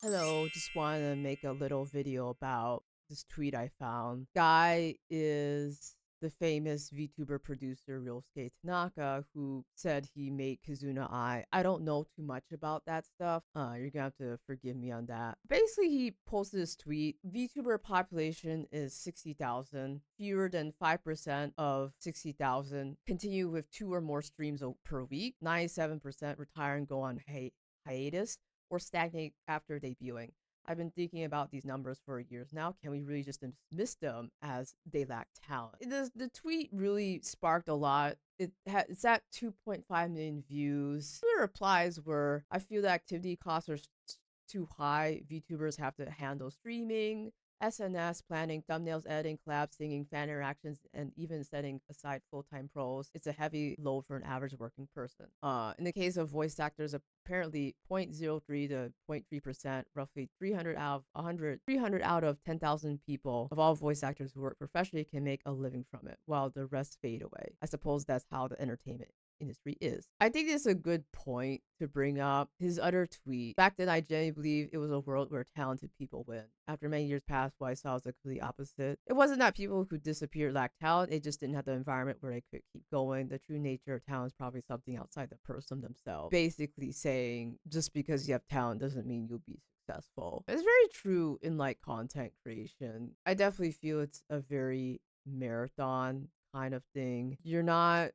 Hello, just wanted to make a little video about this tweet I found. Guy is the famous VTuber producer Ryosuke Tanaka, who said he made Kizuna Eye. I don't know too much about that stuff. You're gonna have to forgive me on that. Basically, he posted this tweet. VTuber population is 60,000. Fewer than 5% of 60,000 continue with 2 or more streams per week. 97% retire and go on hiatus or stagnate after debuting. I've been thinking about these numbers for years now. Can we really just dismiss them as they lack talent? The tweet really sparked a lot. It's at 2.5 million views. The replies were, I feel the activity costs are too high. VTubers have to handle streaming, SNS, planning, thumbnails, editing, collabs, singing, fan interactions, and even setting aside full-time pros. It's a heavy load for an average working person. In the case of voice actors, apparently 0.03 to 0.3%, roughly 300 out of 100, 300 out of 10,000 people of all voice actors who work professionally can make a living from it, while the rest fade away. I suppose that's how the entertainment industry is. I think it's a good point to bring up his other tweet. Back then, I genuinely believe it was a world where talented people win. After many years passed, what I saw was the complete opposite. It wasn't that people who disappeared lacked talent, they just didn't have the environment where they could keep going. The true nature of talent is probably something outside the person themselves. Basically saying just because you have talent doesn't mean you'll be successful. It's very true in like content creation. I definitely feel it's a very marathon kind of thing. You're not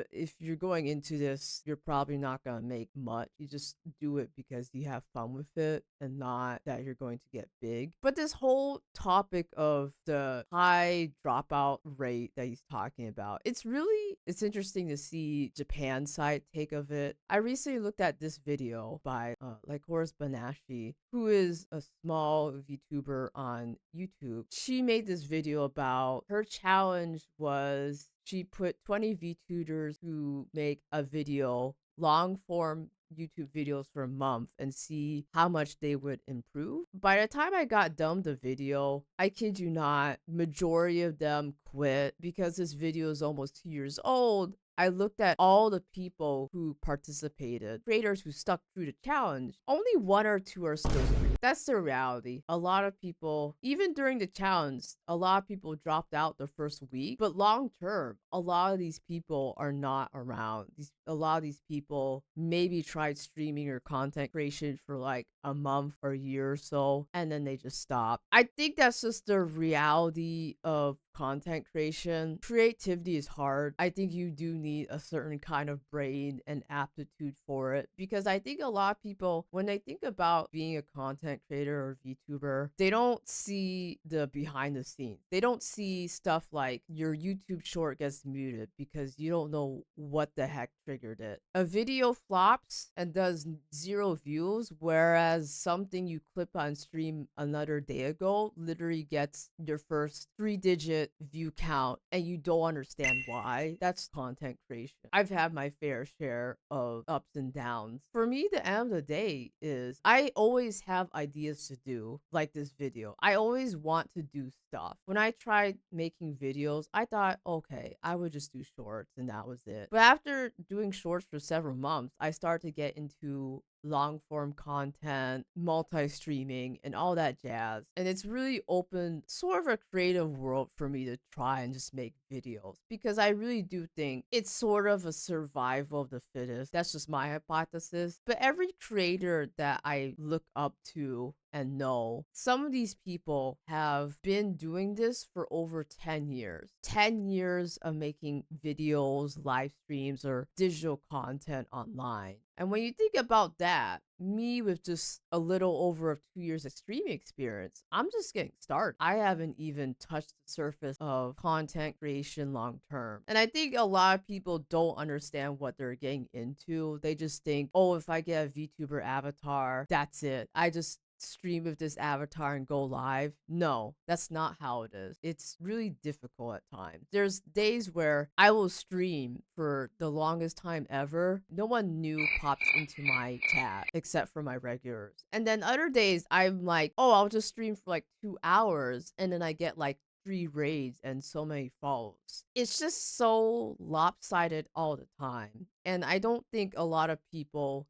if you're going into this, you're probably not going to make much. You just do it because you have fun with it and not that you're going to get big. But this whole topic of the high dropout rate that he's talking about, it's interesting to see Japan's side take of it. I recently looked at this video by like Horace Banashi, who is a small VTuber on YouTube. She made this video about her challenge was she put 20 VTubers who make a video, long form YouTube videos for a month and see how much they would improve. By the time I got done with the video, I kid you not, majority of them quit because this video is almost 2 years old. I looked at all the people who participated, creators who stuck through the challenge. Only 1 or 2 are still streaming. That's the reality. A lot of people, even during the challenge, a lot of people dropped out the first week. But long term, a lot of these people are not around. A lot of these people maybe tried streaming or content creation for like a month or a year or so, and then they just stopped. I think that's just the reality of content creation. Creativity is hard. I think you do need a certain kind of brain and aptitude for it because I think a lot of people, when they think about being a content creator or VTuber, they don't see the behind the scenes. They don't see stuff like your YouTube short gets muted because you don't know what the heck triggered it. A video flops and does 0 views, whereas something you clip on stream another day ago literally gets your first 3-digit view count and you don't understand why. That's content creation. I've had my fair share of ups and downs. For me, the end of the day is I always have ideas to do, like this video. I always want to do stuff. When I tried making videos, I thought, okay, I would just do shorts and that was it. But after doing shorts for several months, I started to get into long form content, multi streaming, and all that jazz. And it's really opened sort of a creative world for me to try and just make videos because I really do think it's sort of a survival of the fittest. That's just my hypothesis. But every creator that I look up to and know, some of these people have been doing this for over 10 years. 10 years of making videos, live streams, or digital content online. And when you think about that, me with just a little over 2 years of streaming experience, I'm just getting started. I haven't even touched the surface of content creation long term. And I think a lot of people don't understand what they're getting into. They just think, oh, if I get a VTuber avatar, that's it. I just stream with this avatar and go live. No, that's not how it is. It's really difficult at times. There's days where I will stream for the longest time ever. No one new pops into my chat except for my regulars. And then other days I'm like, oh, I'll just stream for like 2 hours and then I get like 3 raids and so many follows. It's just so lopsided all the time. And I don't think a lot of people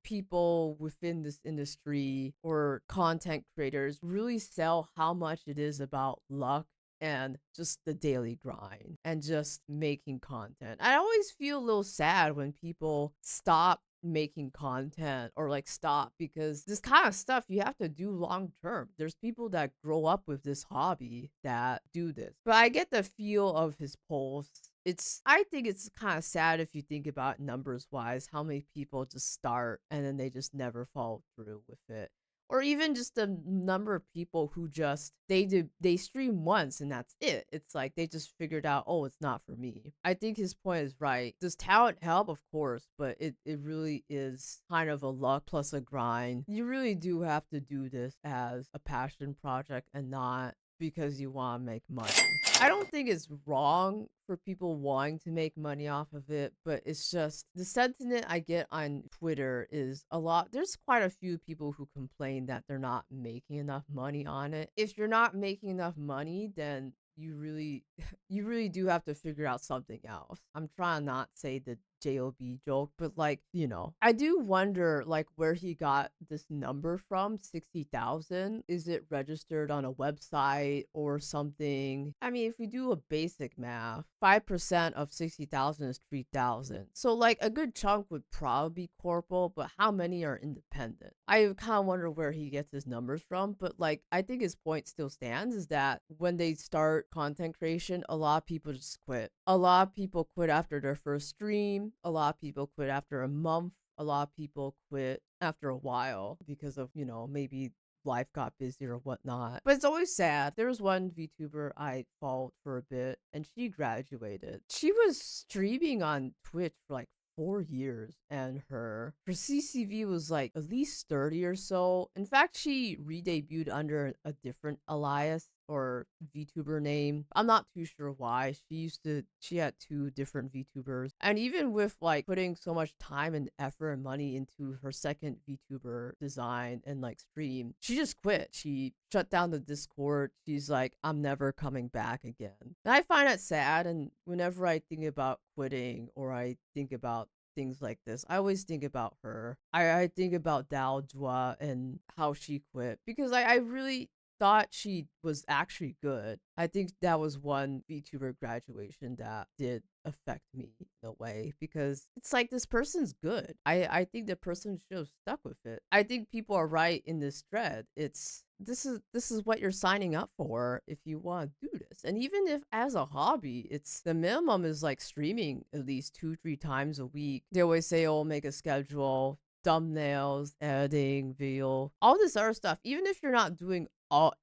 within this industry or content creators really sell how much it is about luck and just the daily grind and just making content. I always feel a little sad when people stop making content or like stop because this kind of stuff you have to do long term. There's people that grow up with this hobby that do this. But I get the feel of his posts. I think it's kind of sad if you think about numbers wise how many people just start and then they just never follow through with it, or even just the number of people who just they stream once and that's it. It's like they just figured out, oh, it's not for me. I think his point is right. Does talent help? Of course, but it really is kind of a luck plus a grind. You really do have to do this as a passion project and not because you want to make money. I don't think it's wrong for people wanting to make money off of it, but it's just the sentiment I get on Twitter is a lot. There's quite a few people who complain that they're not making enough money on it. If you're not making enough money, then you really you really do have to figure out something else. I'm trying not say the job joke, but like, I do wonder like where he got this number from, 60,000. Is it registered on a website or something? I mean, if we do a basic math, 5% of 60,000 is 3,000. So like a good chunk would probably be corporal, but how many are independent? I kind of wonder where he gets his numbers from, but like I think his point still stands is that when they start content creation, a lot of people just quit. A lot of people quit after their first stream. A lot of people quit after a month. A lot of people quit after a while because of, maybe life got busy or whatnot. But it's always sad. There was one VTuber I followed for a bit and she graduated. She was streaming on Twitch for like 4 years and her CCV was like at least 30 or so. In fact, she re-debuted under a different alias or VTuber name. I'm not too sure why. She had two different VTubers. And even with like putting so much time and effort and money into her second VTuber design and like stream, she just quit. She shut down the Discord. She's like, I'm never coming back again. And I find that sad. And whenever I think about quitting or I think about things like this, I always think about her. I think about Dao Jua and how she quit because I really thought she was actually good. I think that was one VTuber graduation that did affect me in a way because it's like this person's good. I think the person should have stuck with it. I think people are right in this thread. This is what you're signing up for if you want to do this. And even if as a hobby, it's the minimum is like streaming at least 2-3 times a week. They always say, oh, make a schedule, thumbnails, editing, video, all this other stuff. Even if you're not doing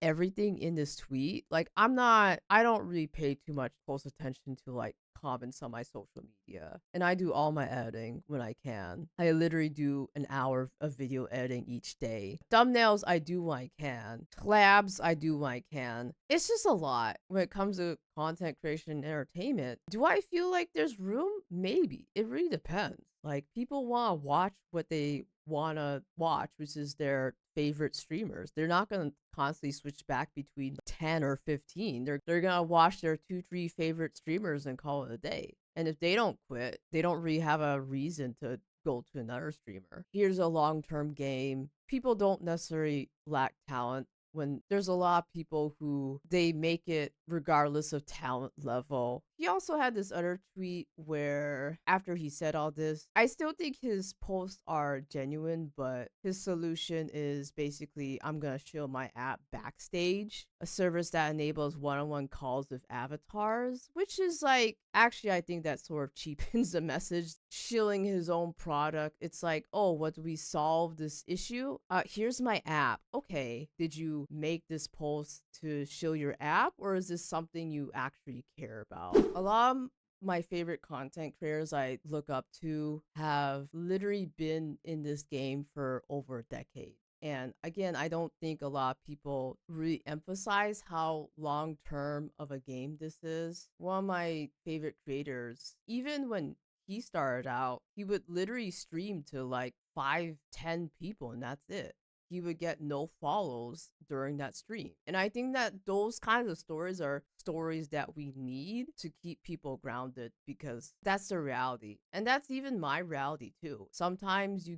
everything in this tweet, like I don't really pay too much close attention to like comments on my social media, and I do all my editing when I can. I literally do an hour of video editing each day. Thumbnails I do when I can. Collabs I do when I can. It's just a lot when it comes to content creation and entertainment. Do I feel like there's room? Maybe. It really depends. Like people want to watch what they want to watch, which is their favorite streamers. They're not going to constantly switch back between 10 or 15. They're going to watch their 2-3 favorite streamers and call it a day. And if they don't quit, they don't really have a reason to go to another streamer. Here's a long-term game. People don't necessarily lack talent when there's a lot of people who they make it regardless of talent level. He also had this other tweet where after he said all this, I still think his posts are genuine, but his solution is basically I'm gonna show my app Backstage, a service that enables one-on-one calls with avatars, which is like actually I think that sort of cheapens the message. Shilling his own product, it's like, oh, what do we solve this issue? Here's my app. Okay, did you make this post to show your app, or is this something you actually care about? A lot of my favorite content creators I look up to have literally been in this game for over a decade. And again, I don't think a lot of people really emphasize how long term of a game this is. One of my favorite creators, even when he started out, he would literally stream to like 5-10 people and that's it. he would get no follows during that stream. And I think that those kinds of stories are stories that we need to keep people grounded, because that's the reality. And that's even my reality too. Sometimes you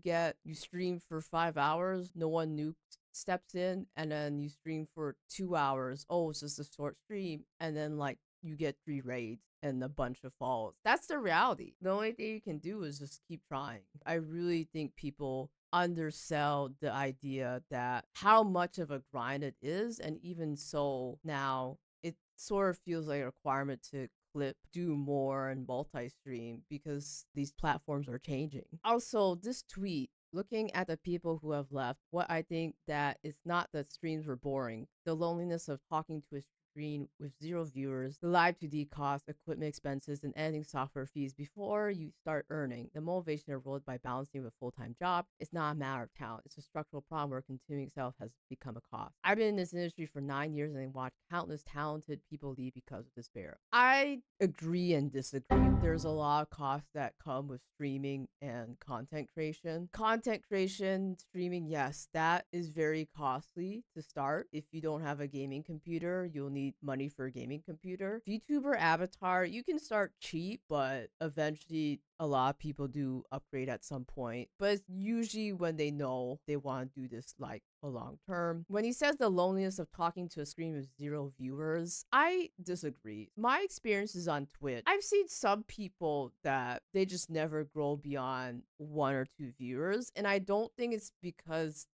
stream for 5 hours, no one new steps in, and then you stream for 2 hours. Oh, it's just a short stream. And then like you get 3 raids and a bunch of falls. That's the reality. The only thing you can do is just keep trying. I really think people undersell the idea that how much of a grind it is, and even so now it sort of feels like a requirement to clip, do more, and multi-stream because these platforms are changing. Also, this tweet, looking at the people who have left, what I think that it's not that streams were boring. The loneliness of talking to a screen with 0 viewers, the live 2D costs, equipment expenses, and editing software fees before you start earning. The motivation eroded by balancing with a full-time job. It's not a matter of talent. It's a structural problem where continuing self has become a cost. I've been in this industry for 9 years and watched countless talented people leave because of despair. I agree and disagree. There's a lot of costs that come with streaming and content creation. Content creation, streaming, yes, that is very costly to start. If you don't have a gaming computer, you'll need money for a gaming computer. VTuber avatar, you can start cheap, but eventually a lot of people do upgrade at some point. But it's usually when they know they want to do this like a long term. When he says the loneliness of talking to a screen with 0 viewers, I disagree. My experiences on Twitch, I've seen some people that they just never grow beyond 1 or 2 viewers, and I don't think it's because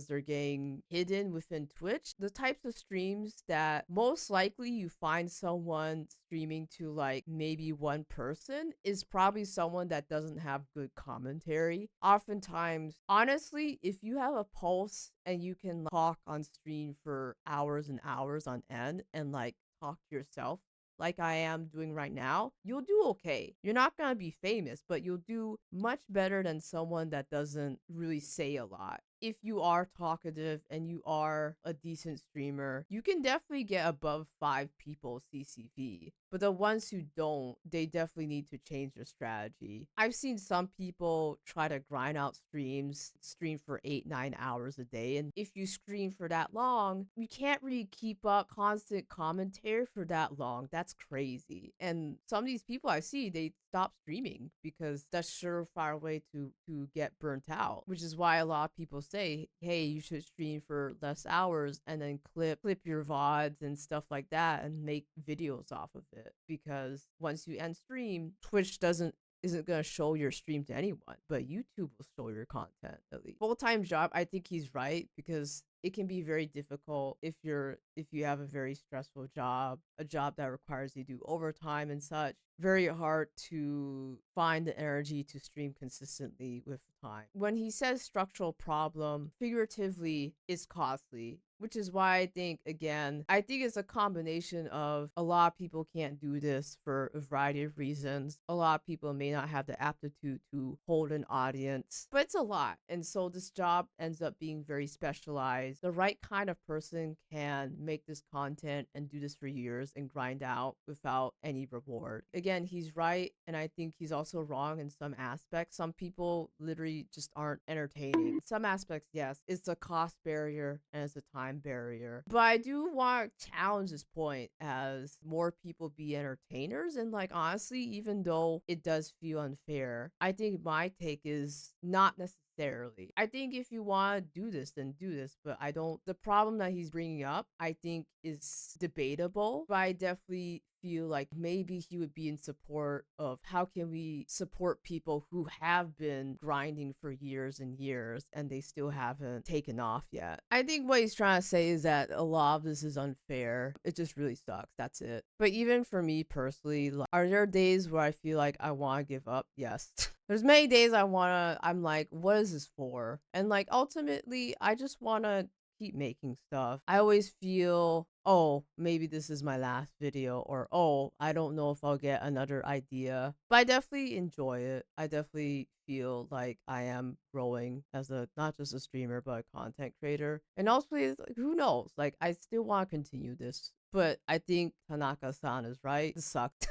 they're getting hidden within Twitch. The types of streams that most likely you find someone streaming to like maybe one person is probably someone that doesn't have good commentary. Oftentimes, honestly, if you have a pulse and you can talk on stream for hours and hours on end and like talk to yourself like I am doing right now, you'll do okay. You're not gonna be famous, but you'll do much better than someone that doesn't really say a lot. If you are talkative and you are a decent streamer, you can definitely get above 5 people CCV. But the ones who don't, they definitely need to change their strategy. I've seen some people try to grind out streams, stream for 8, 9 hours a day. And if you stream for that long, you can't really keep up constant commentary for that long. That's crazy. And some of these people I see, they stop streaming because that's surefire way to get burnt out, which is why a lot of people say, hey, you should stream for less hours and then clip your VODs and stuff like that and make videos off of it. Because once you end stream, Twitch isn't going to show your stream to anyone, but YouTube will show your content at least. Full-time job, I think he's right, because it can be very difficult if you have a very stressful job, a job that requires you to do overtime and such. Very hard to find the energy to stream consistently with time. When he says structural problem, figuratively, it's costly, which is why I think it's a combination of a lot of people can't do this for a variety of reasons. A lot of people may not have the aptitude to hold an audience, but it's a lot. And so this job ends up being very specialized. The right kind of person can make this content and do this for years and grind out without any reward. Again, he's right, and I think he's also wrong in some aspects. Some people literally just aren't entertaining. Some aspects, yes, it's a cost barrier and it's a time barrier. But I do want to challenge this point as more people be entertainers. And like, honestly, even though it does feel unfair, I think my take is not necessarily. I think if you want to do this, then do this. But I don't. The problem that he's bringing up, I think, is debatable. But I definitely feel like maybe he would be in support of how can we support people who have been grinding for years and years and they still haven't taken off yet. I think what he's trying to say is that a lot of this is unfair. It just really sucks. That's it. But even for me personally, like, are there days where I feel like I want to give up? Yes. There's many days I'm like, what is this for? And like, ultimately, I just want to keep making stuff. I always feel, oh, maybe this is my last video, or oh, I don't know if I'll get another idea. But I definitely enjoy it. I definitely feel like I am growing as a not just a streamer but a content creator. And also, it's like, who knows? Like, I still want to continue this. But I think Tanaka-san is right. This sucked.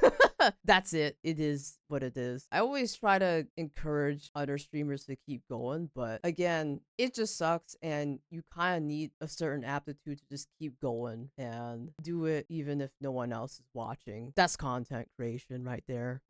That's it. It is what it is. I always try to encourage other streamers to keep going, but again, it just sucks, and you kind of need a certain aptitude to just keep going and do it even if no one else is watching. That's content creation right there.